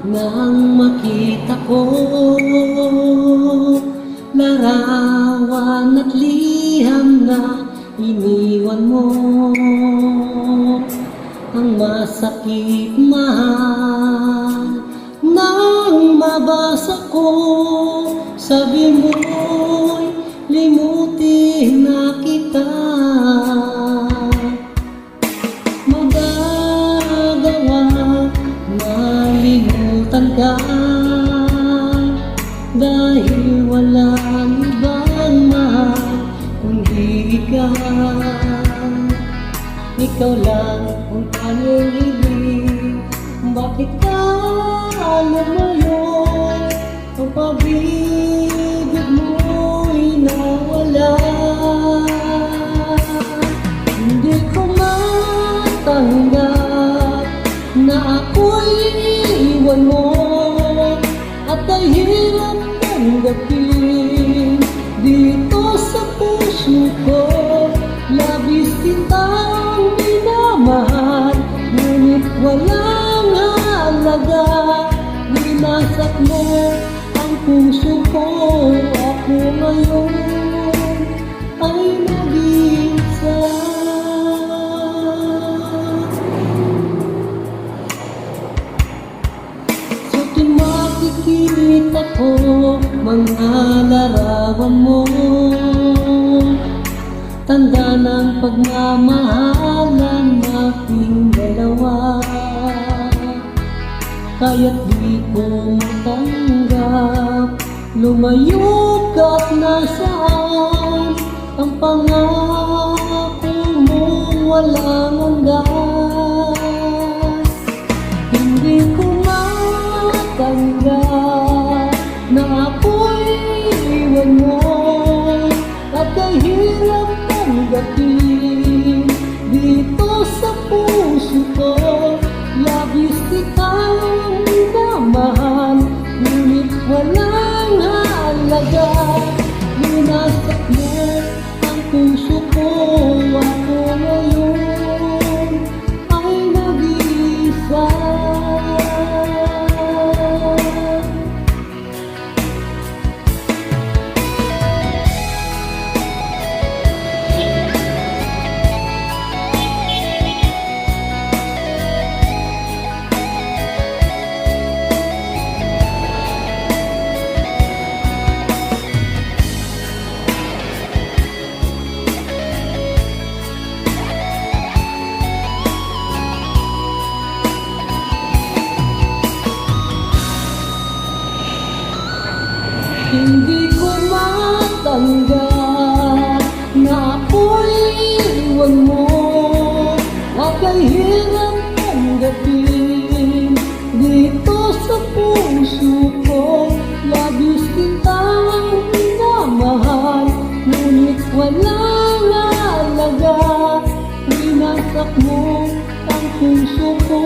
nang makita ko larawan at liham na iniwan mo. Ang masakit mahal nang mabasa ko, sabi mo'y limutin na kita. Magagawa malimutan ka dahil walang ibang mahal kundi ikaw. Ikaw lang ang tanging bakit ka lumayo? Ang pag-ibig mo'y nawala. Hindi ko matanggap na ako'y iwan mo, at ay hirap tanggapin dito sa puso ko. Labis kitang minamahal, ngunit walang halaga. Winasak mo ang puso ko, ako ngayon ay nag-iisa. Sa tuwing makikita ko mga larawan mo, tanda ng pagmamahalan nating dalawa. Kaya't di ko matanggap, lumayo ka't nasaan ang pangako mong walang hanggan. Hindi ko matanggap na ako'y iwan mo, at ay hirap tanggapin dito sa puso ko. Labis kitang minamahal, ngunit walang halaga. Winasak mo ang puso ko, ako ngayon ay nag-iisa. Hindi ko matanggap na ako'y iwan mo, at ay hirap tanggapin dito sa puso ko. Labis kitang minamahal, ngunit walang halaga. Winasak mo ang puso ko.